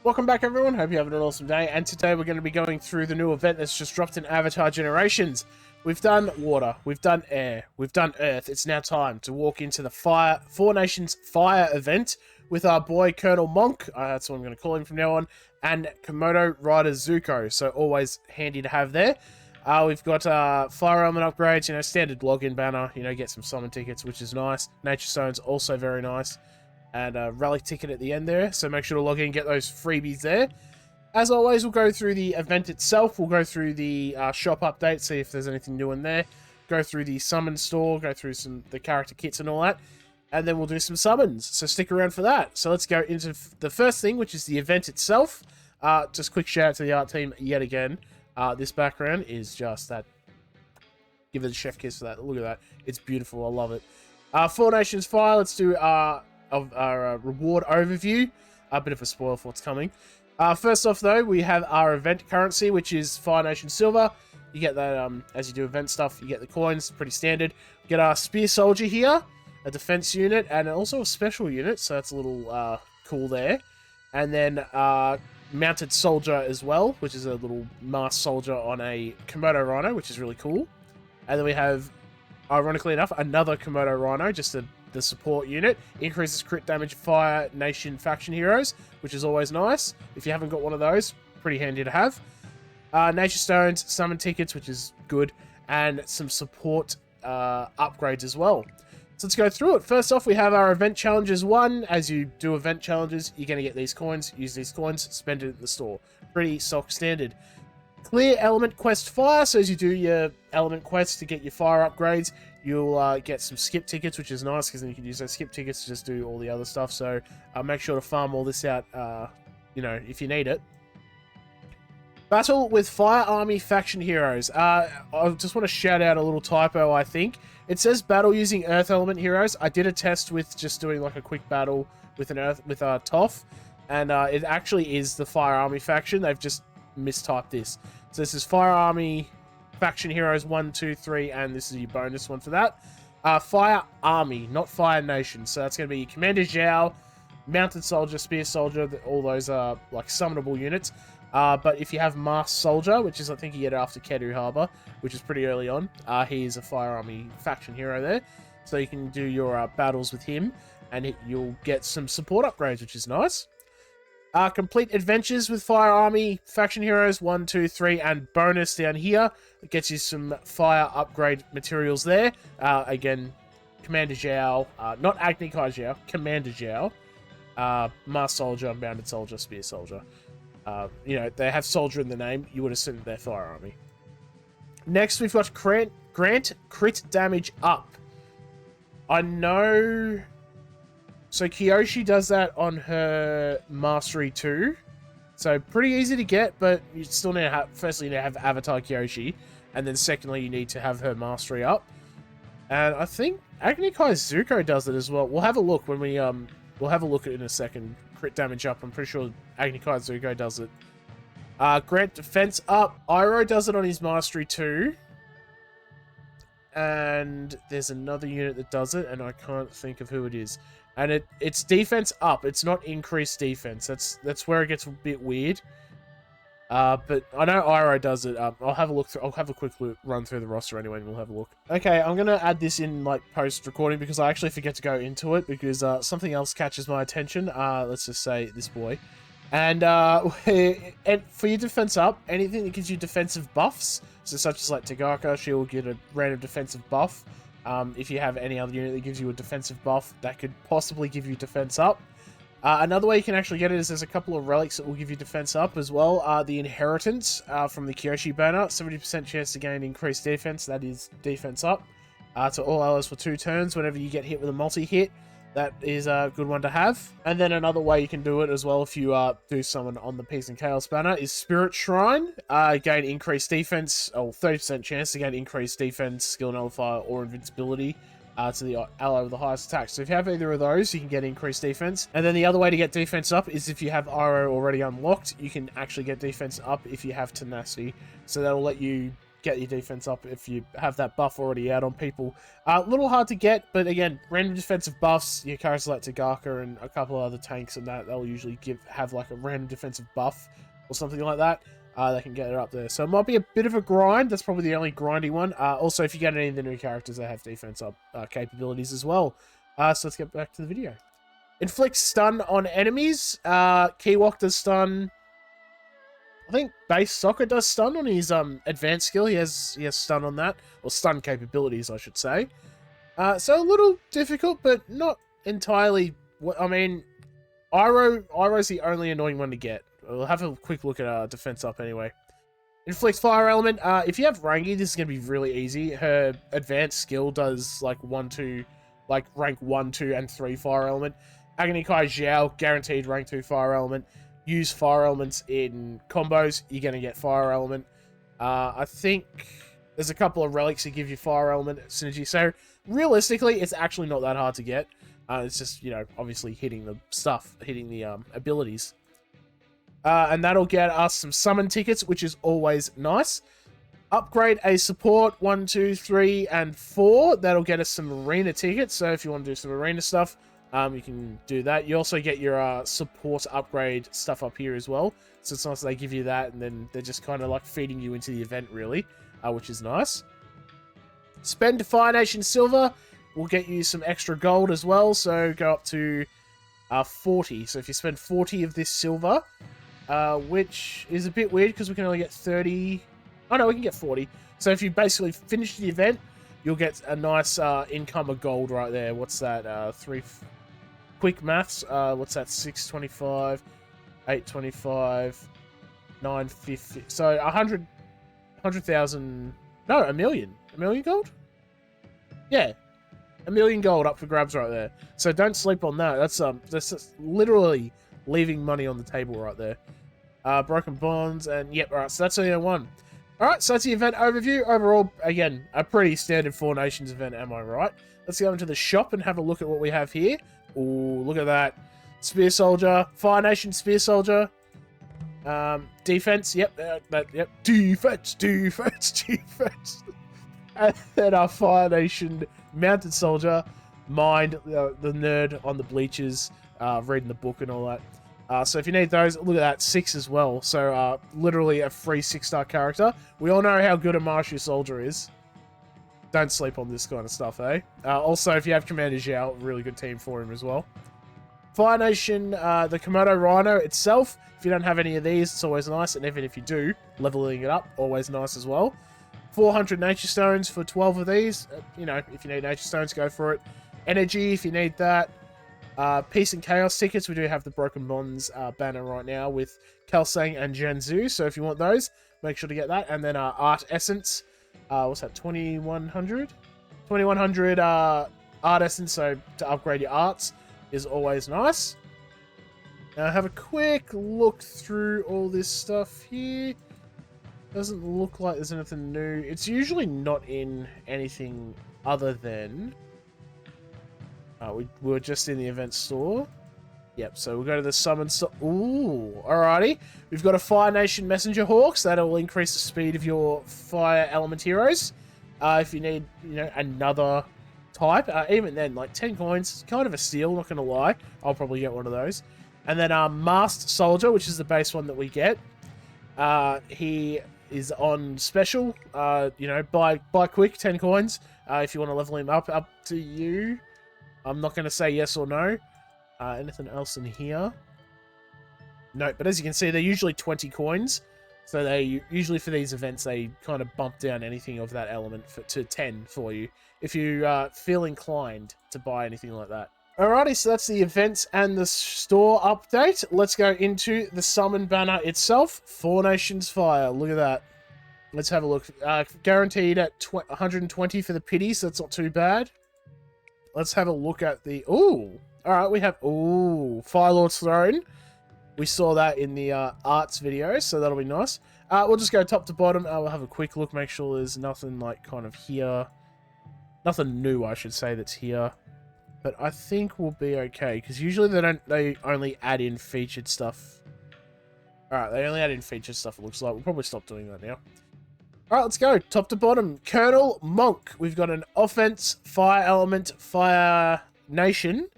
Welcome back, everyone. Hope you're having an awesome day. And today we're going to be going through the new event that's just dropped in Avatar Generations. We've done water, we've done air, we've done earth. It's now time to walk into the Four Nations Fire event with our boy Colonel Monk. That's what I'm going to call him from now on. And Komodo Rhinos Zuko. So always handy to have there. We've got fire element upgrades, standard login banner, get some summon tickets, which is nice. Nature stones, also very nice. And a relic ticket at the end there, so make sure to log in and get those freebies there. As always, we'll go through the event itself, we'll go through the shop update, see if there's anything new in there, go through the summon store, go through the character kits and all that, and then we'll do some summons, so stick around for that. So let's go into the first thing, which is the event itself. Just quick shout out to the art team yet again. This background is just that. Give it a chef kiss for that. Look at that. It's beautiful. I love it. Four Nations Fire. Let's do our reward overview. A bit of a spoiler for what's coming. First off, though, we have our event currency, which is Fire Nation Silver. You get that as you do event stuff. You get the coins. Pretty standard. You get our Spear Soldier here, a defense unit, and also a special unit. So that's a little cool there. And then Mounted Soldier as well, which is a little masked soldier on a Komodo Rhino, which is really cool. And then we have, ironically enough, another Komodo Rhino, just the support unit. Increases crit damage Fire Nation faction heroes, which is always nice. If you haven't got one of those, pretty handy to have. Nature stones, summon tickets, which is good, and some support upgrades as well. So let's go through it. First off, we have our event challenges 1. As you do event challenges, you're going to get these coins. Use these coins, spend it in the store. Pretty stock standard. Clear element quest fire. So as you do your element quests to get your fire upgrades, you'll get some skip tickets, which is nice because then you can use those skip tickets to just do all the other stuff. So make sure to farm all this out, if you need it. Battle with Fire Army Faction Heroes. I just want to shout out a little typo, I think. It says battle using Earth Element Heroes. I did a test with just doing like a quick battle with Toph, and it actually is the Fire Army Faction. They've just mistyped this. So this is Fire Army Faction Heroes 1, 2, 3, and this is your bonus one for that. Fire Army, not Fire Nation. So that's going to be Commander Zhao, Mounted Soldier, Spear Soldier, all those are like summonable units. But if you have Masked Soldier, which is I think you get it after Kedu Harbor, which is pretty early on, he is a Fire Army faction hero there. So you can do your battles with him, and you'll get some support upgrades, which is nice. Complete adventures with Fire Army faction heroes 1, 2, 3, and bonus down here. It gets you some fire upgrade materials there. Again, Commander Zhao, not Agni Zhao, Commander Zhao, Masked Soldier, Mounted Soldier, Spear Soldier. They have soldier in the name. You would assume they're Fire Army. Next, we've got Grant Crit Damage Up. I know... So Kyoshi does that on her Mastery 2. So pretty easy to get, but you still need to have... Firstly, you need to have Avatar Kyoshi. And then secondly, you need to have her Mastery up. And I think Agni Zuko does it as well. We'll have a look when we... We'll have a look at it in a second. Crit damage up. I'm pretty sure Agni Zuko does it. Grant defense up. Iroh does it on his Mastery 2. And there's another unit that does it, and I can't think of who it is. And it's defense up. It's not increased defense. That's where it gets a bit weird. But I know Iroh does it. I'll have a look through. I'll have a quick run through the roster anyway, and we'll have a look. Okay, I'm gonna add this in like post recording because I actually forget to go into it because something else catches my attention. Let's just say this boy, and for your defense up, anything that gives you defensive buffs, so such as like Tagaka, she will get a random defensive buff. If you have any other unit that gives you a defensive buff, that could possibly give you defense up. Another way you can actually get it is there's a couple of relics that will give you defense up as well. The Inheritance from the Kyoshi banner, 70% chance to gain increased defense, that is defense up. To all allies for 2 turns whenever you get hit with a multi-hit. That is a good one to have. And then another way you can do it as well if you do summon on the Peace and Chaos banner is Spirit Shrine. Gain increased defense, 30% chance to gain increased defense, skill nullifier, or invincibility to the ally with the highest attack. So if you have either of those, you can get increased defense. And then the other way to get defense up is if you have Iroh already unlocked, you can actually get defense up if you have Tenacity. So that'll let you get your defense up if you have that buff already out on people. A little hard to get, but again, random defensive buffs, your characters like Gacha and a couple of other tanks and that, they'll usually have like a random defensive buff or something like that. They can get it up there. So it might be a bit of a grind. That's probably the only grindy one. Also, if you get any of the new characters, they have defense up capabilities as well. So let's get back to the video. Inflict stun on enemies. Kiwok does stun. I think base Soccer does stun on his advanced skill. He has stun on that, or stun capabilities, I should say. So a little difficult, but not entirely. I mean, Iroh's the only annoying one to get. We'll have a quick look at our defense up anyway. Inflict fire element. If you have Rangi, this is gonna be really easy. Her advanced skill does like rank 1, 2, and 3 fire element. Agni Kai Zhao, guaranteed rank 2 fire element. Use fire elements in combos, you're going to get fire element. I think there's a couple of relics that give you fire element synergy. So realistically, it's actually not that hard to get. It's just, you know, obviously hitting the stuff, hitting the abilities. And that'll get us some summon tickets, which is always nice. Upgrade a support 1, 2, 3, and 4. That'll get us some arena tickets. So if you want to do some arena stuff, you can do that. You also get your support upgrade stuff up here as well. So it's nice they give you that, and then they're just kind of like feeding you into the event, really, which is nice. Spend Fire Nation Silver will get you some extra gold as well. So go up to 40. So if you spend 40 of this silver, which is a bit weird because we can only get 30. Oh no, we can get 40. So if you basically finish the event, you'll get a nice income of gold right there. What's that? 3... Quick maths. What's that? 625, 825, 950. So 100,000. No, a million. A million gold? Yeah, a million gold up for grabs right there. So don't sleep on that. That's literally leaving money on the table right there. Broken bonds and yep. All right. So that's the only one. All right. So that's the event overview. Overall, again, a pretty standard 4 Nations event. Am I right? Let's go into the shop and have a look at what we have here. Oh, look at that. Spear Soldier. Fire Nation Spear Soldier. Defense. Yep. Yep. Defense. And then our Fire Nation Mounted Soldier. Mind, the nerd on the bleachers, reading the book and all that. So if you need those, look at that. 6 as well. So literally a free 6-star character. We all know how good a Martial Soldier is. Don't sleep on this kind of stuff, eh? Also, if you have Commander Zhao, really good team for him as well. Fire Nation, the Komodo Rhino itself. If you don't have any of these, it's always nice. And even if you do, leveling it up, always nice as well. 400 Nature Stones for 12 of these. You know, if you need Nature Stones, go for it. Energy, if you need that. Peace and Chaos tickets. We do have the Broken Bonds banner right now with Kelsang and Genzu. So if you want those, make sure to get that. And then Art Essence. What's that? 2100? 2100 art essence, so to upgrade your arts is always nice. Now have a quick look through all this stuff here. Doesn't look like there's anything new. It's usually not in anything other than... we were just in the event store. Yep, so we'll go to the summon store. Ooh, alrighty. We've got a Fire Nation Messenger Hawks. That'll increase the speed of your fire element heroes. If you need, you know, another type. Even then, like 10 coins, kind of a steal, not gonna lie. I'll probably get one of those. And then Masked Soldier, which is the base one that we get. He is on special. You know, buy quick, 10 coins. If you want to level him up to you. I'm not gonna say yes or no. Anything else in here? No, but as you can see, they're usually 20 coins. So they usually for these events, they kind of bump down anything of that element to 10 for you. If you feel inclined to buy anything like that. Alrighty, so that's the events and the store update. Let's go into the summon banner itself. 4 Nations Fire. Look at that. Let's have a look. Guaranteed at 120 for the pity, so that's not too bad. Let's have a look at the... Ooh! Alright, we have... Ooh! Firelord's Throne. We saw that in the arts video, so that'll be nice. We'll just go top to bottom. We'll have a quick look, make sure there's nothing like kind of here. Nothing new, I should say, that's here. But I think we'll be okay, because usually they only add in featured stuff. Alright, they only add in featured stuff, it looks like. We'll probably stop doing that now. All right, let's go. Top to bottom. Colonel Monk. We've got an offense, fire element, fire nation.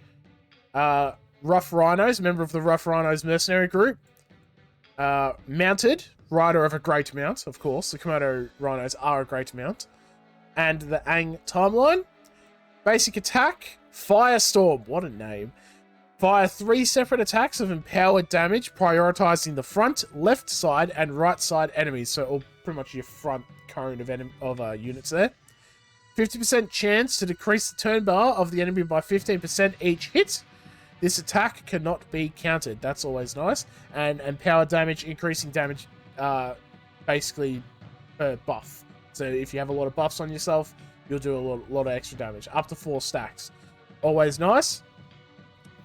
Rough Rhinos, member of the Rough Rhinos mercenary group. Mounted, rider of a great mount, of course. The Komodo Rhinos are a great mount. And the Ang timeline. Basic attack, Firestorm. What a name. Fire 3 separate attacks of empowered damage, prioritizing the front, left side, and right side enemies. So all pretty much your front cone of units there. 50% chance to decrease the turn bar of the enemy by 15% each hit. This attack cannot be countered. That's always nice. And empowered damage, increasing damage, basically per buff. So if you have a lot of buffs on yourself, you'll do a lot of extra damage. Up to 4 stacks. Always nice.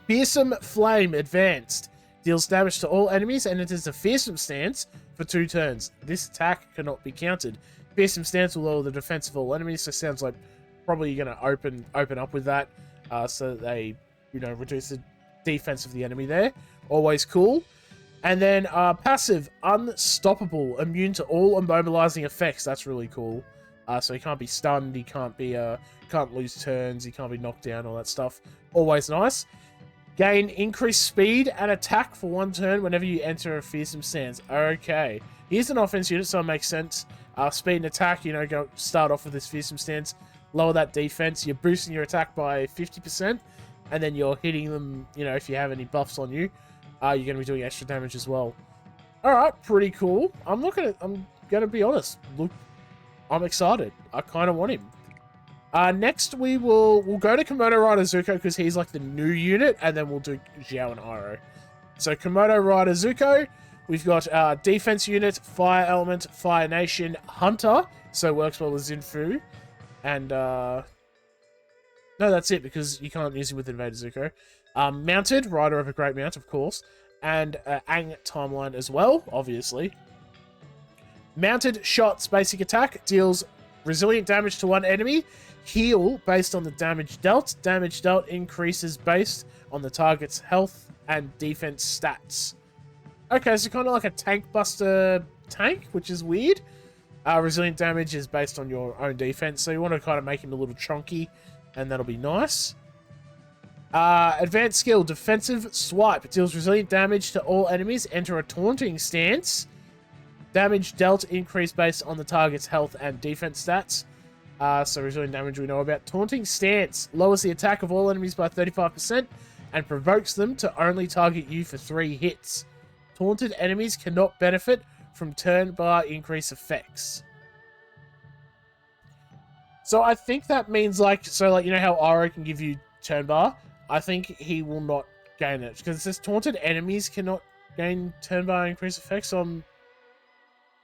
Fearsome Flame Advanced. Deals damage to all enemies and enters a fearsome stance for 2 turns. This attack cannot be countered. Fearsome stance will lower the defense of all enemies, so sounds like probably you're going to open up with that, so that they, reduce the defense of the enemy there. Always cool. And then passive, Unstoppable, immune to all immobilizing effects. That's really cool. So he can't be stunned, he can't lose turns, he can't be knocked down, all that stuff. Always nice. Gain increased speed and attack for 1 turn whenever you enter a fearsome stance. Okay. Here's an offense unit, so it makes sense. Speed and attack, go start off with this fearsome stance. Lower that defense. You're boosting your attack by 50%. And then you're hitting them, if you have any buffs on you. You're going to be doing extra damage as well. Alright, pretty cool. I'm going to be honest. Look, I'm excited. I kind of want him. Next, we'll go to Komodo Rider Zuko because he's like the new unit, and then we'll do Zhao and Iroh. So Komodo Rider Zuko, we've got defense unit, fire element, fire nation, hunter, so it works well with Zinfu, and no, that's it because you can't use it with Invader Zuko. Mounted, rider of a great mount, of course, and Ang timeline as well, obviously. Mounted shots, basic attack, deals resilient damage to 1 enemy. Heal based on the damage dealt. Damage dealt increases based on the target's health and defense stats. Okay, so kind of like a tank buster tank, which is weird. Resilient damage is based on your own defense, so you want to kind of make him a little chunky, and that'll be nice. Advanced skill, defensive swipe. It deals resilient damage to all enemies. Enter a taunting stance. Damage dealt increased based on the target's health and defense stats. So resilient damage we know about. Taunting stance lowers the attack of all enemies by 35% and provokes them to only target you for 3 hits. Taunted enemies cannot benefit from turn bar increase effects. So I think that means like how Iroh can give you turn bar? I think he will not gain it because it says taunted enemies cannot gain turn bar increase effects. So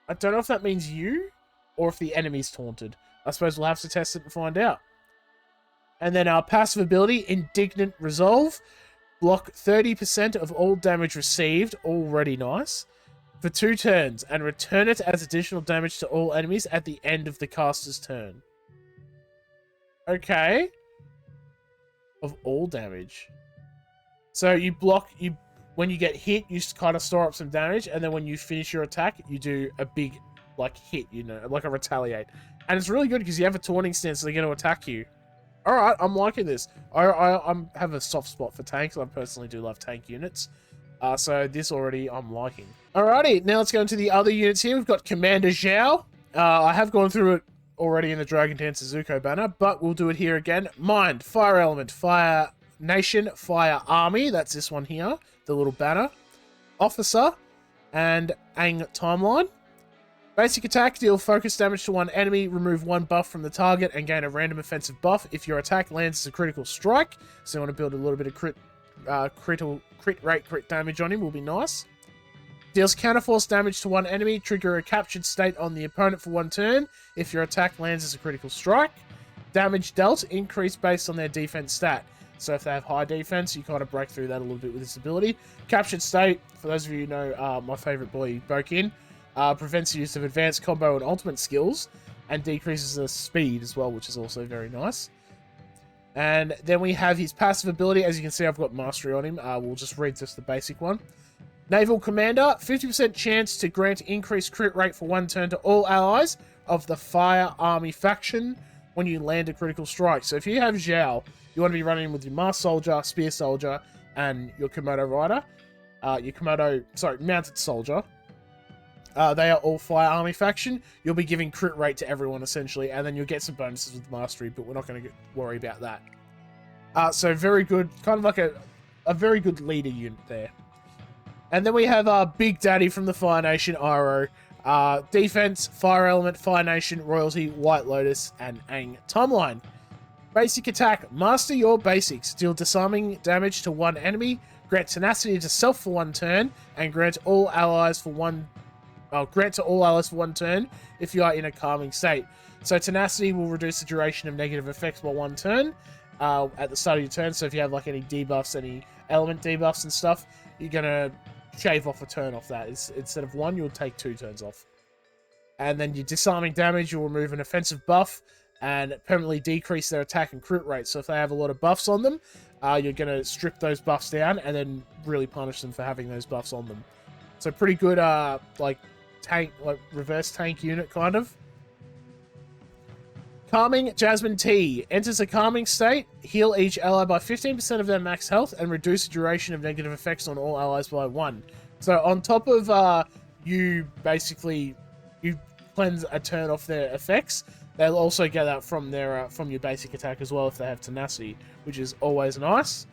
I don't know if that means you or if the enemy's taunted. I suppose we'll have to test it and find out. And then our passive ability, Indignant Resolve. Block 30% of all damage received, already nice, for 2 turns, and return it as additional damage to all enemies at the end of the caster's turn. Okay. Of all damage. So you block, when you get hit, you kind of store up some damage, and then when you finish your attack, you do a big, hit, like a retaliate. And it's really good because you have a taunting stance, so they're going to attack you. Alright, I'm liking this. I have a soft spot for tanks. I personally do love tank units. So this already I'm liking. Alrighty, now let's go into the other units here. We've got Commander Zhao. I have gone through it already in the Dragon Dancer Zuko banner, but we'll do it here again. Mind, Fire Element, Fire Nation, Fire Army. That's this one here, the little banner. Officer, and Ang timeline. Basic attack, deal focus damage to 1 enemy, remove 1 buff from the target, and gain a random offensive buff if your attack lands as a critical strike. So you want to build a little bit of crit damage on him, will be nice. Deals counterforce damage to 1 enemy, trigger a captured state on the opponent for 1 turn if your attack lands as a critical strike. Damage dealt, increased based on their defense stat. So if they have high defense, you kind of break through that a little bit with this ability. Captured state, for those of you who know my favorite boy, Bokin. Prevents the use of advanced combo and ultimate skills, and decreases the speed as well, which is also very nice. And then we have his passive ability. As you can see, I've got mastery on him. We'll just read just the basic one. Naval Commander, 50% chance to grant increased crit rate for 1 turn to all allies of the Fire Army faction when you land a critical strike. So if you have Zhao, you want to be running with your Masked Soldier, Spear Soldier, and your Komodo Rider. Mounted Soldier. They are all Fire Army faction. You'll be giving crit rate to everyone, essentially, and then you'll get some bonuses with Mastery, but we're not going to worry about that. So very good, kind of like a very good leader unit there. And then we have our Big Daddy from the Fire Nation, Iroh. Defense, Fire Element, Fire Nation, Royalty, White Lotus, and Aang Timeline. Basic attack, master your basics. Deal disarming damage to one enemy. Grant tenacity to self for 1 turn, and grant to all allies for 1 turn if you are in a calming state. So tenacity will reduce the duration of negative effects by 1 turn at the start of your turn. So if you have like any debuffs, any element debuffs and stuff, you're gonna shave off a turn off that. Instead of 1, you'll take 2 turns off. And then your disarming damage, you'll remove an offensive buff and permanently decrease their attack and crit rate. So if they have a lot of buffs on them, you're going to strip those buffs down and then really punish them for having those buffs on them. So pretty good, reverse tank unit, kind of. Calming Jasmine Tea. Enters a calming state. Heal each ally by 15% of their max health and reduce the duration of negative effects on all allies by 1. So on top of you cleanse a turn off their effects, they'll also get that from their from your basic attack as well if they have tenacity, which is always nice.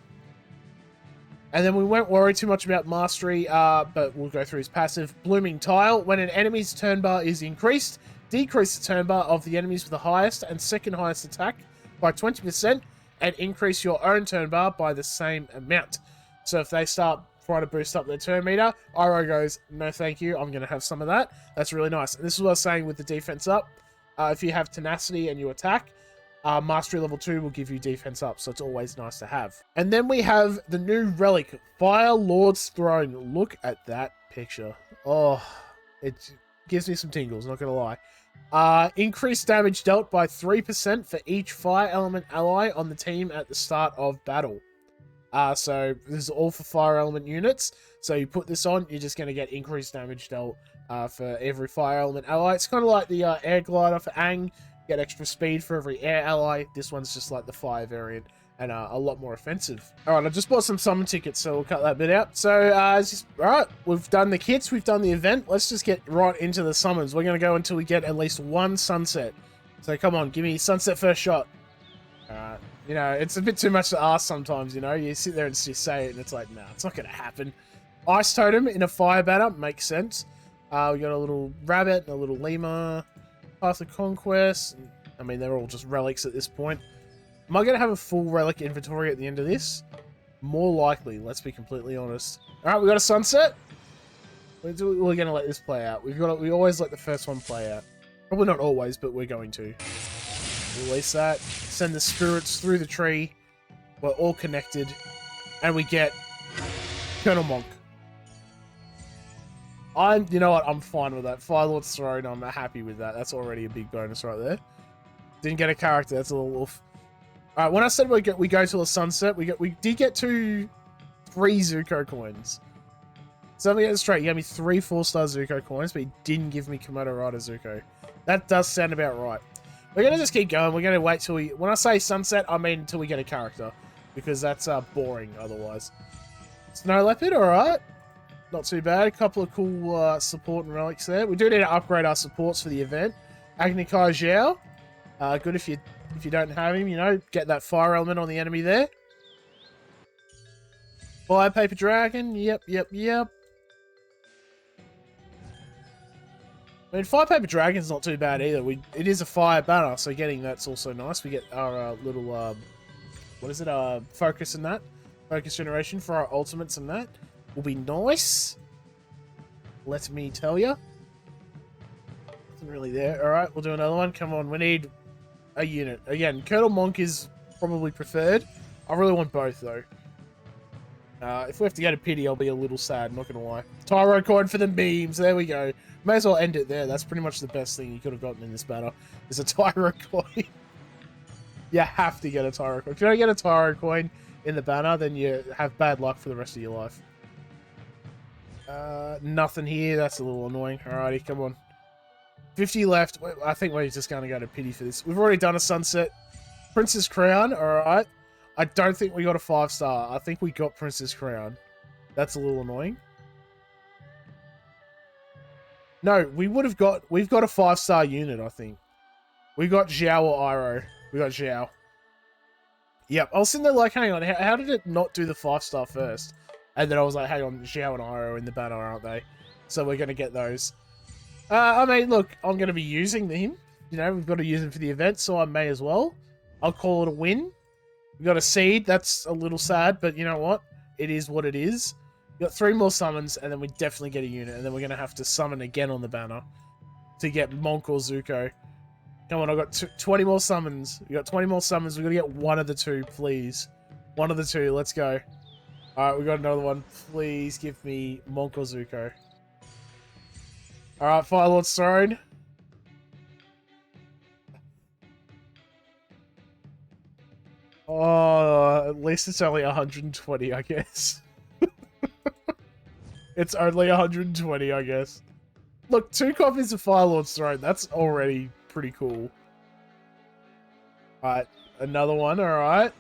And then we won't worry too much about mastery, but we'll go through his passive. Blooming Tile. When an enemy's turn bar is increased, decrease the turn bar of the enemies with the highest and second highest attack by 20% and increase your own turn bar by the same amount. So if they start trying to boost up their turn meter, Iroh goes, no thank you, I'm going to have some of that. That's really nice. And this is what I was saying with the defense up. If you have tenacity and you attack, Mastery level 2 will give you defense up, so it's always nice to have. And then we have the new Relic, Fire Lord's Throne. Look at that picture. Oh, it gives me some tingles, not going to lie. Increased damage dealt by 3% for each fire element ally on the team at the start of battle. So this is all for fire element units. So you put this on, you're just going to get increased damage dealt for every fire element ally. It's kind of like the air glider for Aang. Get extra speed for every air ally. This one's just like the fire variant and a lot more offensive. Alright, I just bought some summon tickets, so we'll cut that bit out. So, alright, we've done the kits, we've done the event. Let's just get right into the summons. We're going to go until we get at least 1 sunset. So come on, give me sunset first shot. Alright, you know, it's a bit too much to ask sometimes, you know. You sit there and just say it and it's like, nah, it's not going to happen. Ice Totem in a fire banner makes sense. We got a little rabbit and a little lemur. Path of Conquest. I mean, they're all just relics at this point. Am I going to have a full relic inventory at the end of this? More likely, let's be completely honest. Alright, we got a sunset. We're going to let this play out. We always let the first one play out. Probably not always, but we're going to. Release that. Send the spirits through the tree. We're all connected. And we get Colonel Monk. You know what, I'm fine with that. Fire Lord's Throne, I'm happy with that. That's already a big bonus right there. Didn't get a character, that's a little wolf. Alright, when I said we go till the sunset, we did get 3 Zuko coins. So let me get this straight, you gave me 3 4-star Zuko coins, but you didn't give me Komodo Rider Zuko. That does sound about right. We're gonna just keep going, we're gonna wait till when I say sunset, I mean until we get a character. Because that's boring otherwise. Snow Leopard, alright. Not too bad. A couple of cool support and relics there. We do need to upgrade our supports for the event. Agni Kai Zhao. Good if you don't have him, you know, get that fire element on the enemy there. Fire Paper Dragon. Yep. I mean, Fire Paper Dragon's not too bad either. It is a fire banner, so getting that's also nice. We get our little what is it? Focus and that. Focus generation for our ultimates and that. Will be nice. Let me tell you. Nothing really there. Alright, we'll do another one. Come on, we need a unit. Again, Colonel Monk is probably preferred. I really want both, though. If we have to get a pity, I'll be a little sad, not gonna lie. Tyro coin for the memes. There we go. May as well end it there. That's pretty much the best thing you could have gotten in this banner. Is a Tyro coin. You have to get a Tyro coin. If you don't get a Tyro coin in the banner, then you have bad luck for the rest of your life. Nothing here. That's a little annoying. Alrighty, come on. 50 left. I think we're just going to go to pity for this. We've already done a sunset. Princess Crown. Alright. I don't think we got a 5-star. I think we got Princess Crown. That's a little annoying. No, we've got a 5-star unit, I think. We got Zhao or Iroh. We got Zhao. Yep, I was sitting there like, hang on, how did it not do the 5-star first? And then I was like, hang on, Zhao and Iroh in the banner, aren't they? So we're going to get those. I mean, look, I'm going to be using him. You know, we've got to use him for the event, so I may as well. I'll call it a win. We got a seed. That's a little sad, but you know what? It is what it is. We got 3 more summons, and then we definitely get a unit. And then we're going to have to summon again on the banner to get Mongke or Zuko. Come on, I've got 20 more summons. We got 20 more summons. We've got to get one of the 2, please. One of the 2. Let's go. Alright, we got another one. Please give me Mongke or Zuko. Alright, Fire Lord's Throne. Oh, at least it's only 120, I guess. It's only 120, I guess. Look, 2 copies of Fire Lord's Throne. That's already pretty cool. Alright, another one, alright.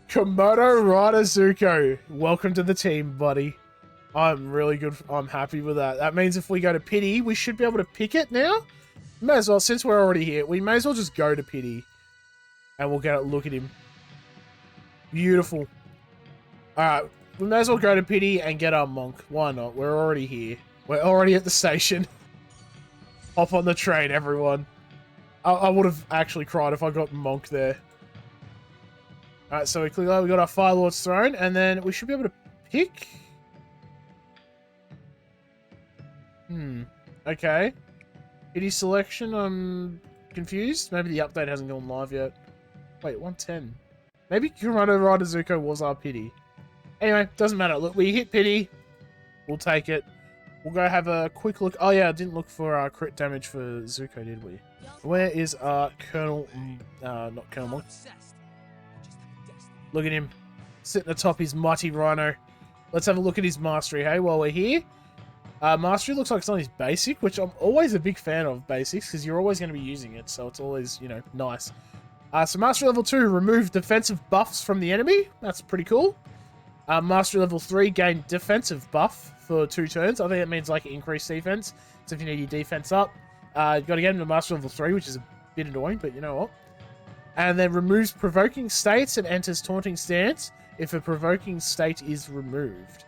Komodo Rhinos Zuko. Welcome to the team, buddy. I'm really good. I'm happy with that. That means if we go to pity, we should be able to pick it now. May as well, since we're already here, we may as well just go to pity. And we'll get a look at him. Beautiful. Alright, we may as well go to pity and get our monk. Why not? We're already here. We're already at the station. Hop on the train, everyone. I would have actually cried if I got monk there. Alright, so we got our Fire Lord's Throne, and then we should be able to pick. Okay. Pity selection, I'm confused. Maybe the update hasn't gone live yet. Wait, 110. Maybe Komodo Rhinos Zuko was our pity. Anyway, doesn't matter. Look, we hit pity. We'll take it. We'll go have a quick look. Oh yeah, I didn't look for our crit damage for Zuko, did we? Where is our Colonel... not Colonel Monk. Look at him. Sitting atop his mighty rhino. Let's have a look at his mastery, hey, while we're here. Mastery looks like it's on his basic, which I'm always a big fan of basics, because you're always going to be using it, so it's always, you know, nice. So Mastery Level 2, remove defensive buffs from the enemy. That's pretty cool. Mastery Level 3, gain defensive buff for 2 turns. I think that means, like, increased defense. So if you need your defense up, you've got to get into Mastery Level 3, which is a bit annoying, but you know what. And then removes provoking states and enters taunting stance if a provoking state is removed.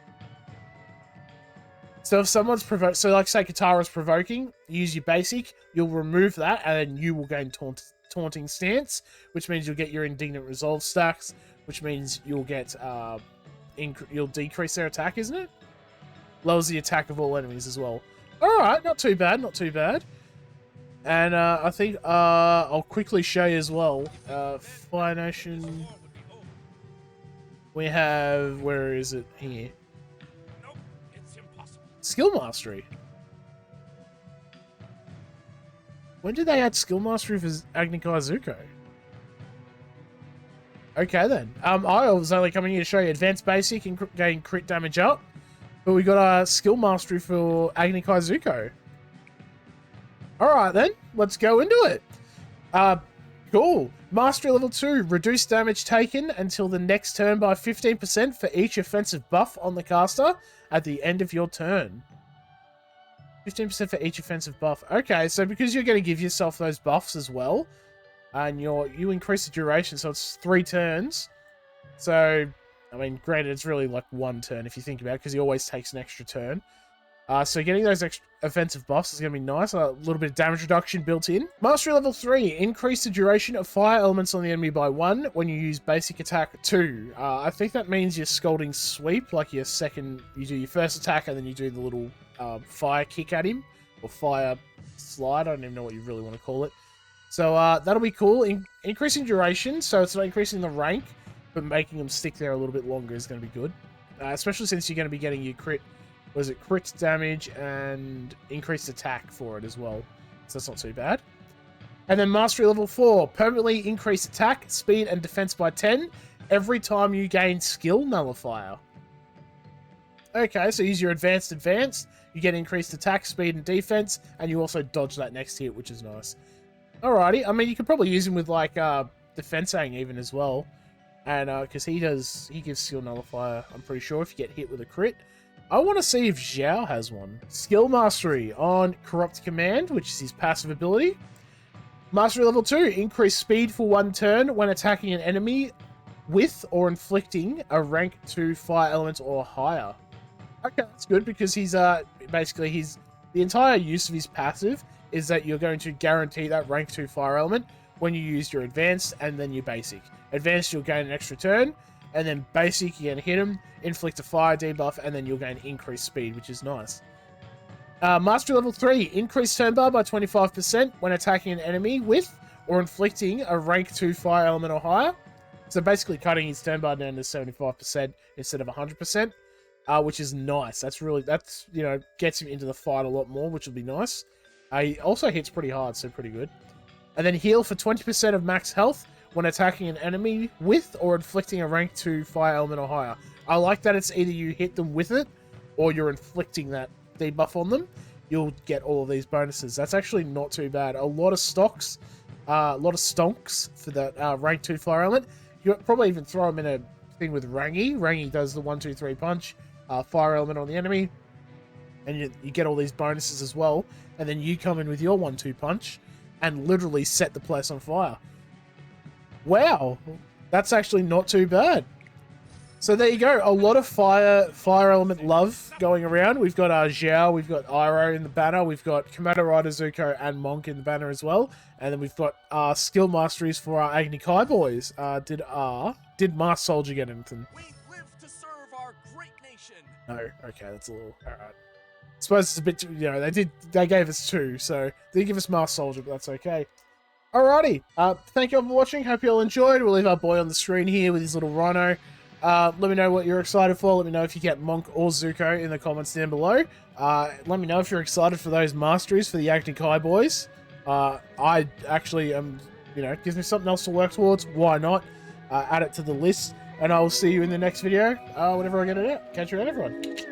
So if someone's provoked, so like say Katara's provoking, use your basic, you'll remove that, and then you will gain taunting stance, which means you'll get your indignant resolve stacks, which means you'll get you'll decrease their attack, isn't it? Lowers the attack of all enemies as well. All right, not too bad, not too bad. And I think I'll quickly show you as well. Fire Nation. We have, where is it here? Skill Mastery. When did they add Skill Mastery for Agni Zuko? Okay then. I was only coming here to show you Advanced Basic and gain crit damage up. But we got our Skill Mastery for Agni Zuko. Alright then, let's go into it. Cool. Mastery Level 2, reduce damage taken until the next turn by 15% for each offensive buff on the caster at the end of your turn. 15% for each offensive buff. Okay, so because you're going to give yourself those buffs as well, and you increase the duration, so it's 3 turns. So, I mean, granted, it's really like 1 turn if you think about it, because he always takes an extra turn. So getting those extra offensive buffs is going to be nice. A little bit of damage reduction built in. Mastery Level 3. Increase the duration of fire elements on the enemy by 1 when you use basic attack 2. I think that means your Scalding Sweep, like your second... You do your first attack and then you do the little fire kick at him. Or fire slide. I don't even know what you really want to call it. So that'll be cool. Increasing duration, so it's not increasing the rank, but making them stick there a little bit longer is going to be good. Especially since you're going to be getting your crit... Was it crit damage and increased attack for it as well. So that's not too bad. And then Mastery Level 4. Permanently increase attack, speed, and defense by 10 every time you gain Skill Nullifier. Okay, so use your advanced, you get increased attack, speed, and defense, and you also dodge that next hit, which is nice. Alrighty, I mean, you could probably use him with, like, defensing even as well. And, because he gives skill nullifier, I'm pretty sure, if you get hit with a crit. I want to see if Zhao has one. Skill Mastery on Corrupt Command, which is his passive ability. Mastery level 2, increase speed for 1 turn when attacking an enemy with or inflicting a rank 2 fire element or higher. Okay, that's good because he's, basically, the entire use of his passive is that you're going to guarantee that rank 2 fire element when you use your advanced and then your basic. Advanced, you'll gain an extra turn, and then basic, you're going to hit him, inflict a fire debuff, and then you'll gain increased speed, which is nice. Mastery level 3, increase turn bar by 25% when attacking an enemy with or inflicting a rank 2 fire element or higher. So basically cutting his turn bar down to 75% instead of 100%, which is nice. That's, you know, gets him into the fight a lot more, which will be nice. He also hits pretty hard, so pretty good. And then heal for 20% of max health when attacking an enemy with or inflicting a rank 2 fire element or higher. I like that it's either you hit them with it or you're inflicting that debuff on them. You'll get all of these bonuses. That's actually not too bad. A lot of stonks for that rank 2 fire element. You probably even throw them in a thing with Rangi. Rangi does the 1, 2, 3 punch, fire element on the enemy, and you get all these bonuses as well. And then you come in with your 1, 2 punch and literally set the place on fire. Wow, that's actually not too bad. So there you go. A lot of fire element love going around. We've got Zhao, we've got Iroh in the banner, we've got Komodo Rhinos, Zuko, and Mongke in the banner as well. And then we've got skill masteries for our Agni Kai boys. Did Masked Soldier get anything? We live to serve our great nation. No. Okay, that's a little alright. I suppose it's a bit, you know, they gave us 2, so they didn't give us Masked Soldier, but that's okay. Alrighty, thank you all for watching. Hope you all enjoyed. We'll leave our boy on the screen here with his little rhino. Let me know what you're excited for. Let me know if you get Monk or Zuko in the comments down below. Let me know if you're excited for those masteries for the Agni Kai boys. I actually am, you know, gives me something else to work towards. Why not? Add it to the list. And I will see you in the next video whenever I get it out. Catch you later, everyone.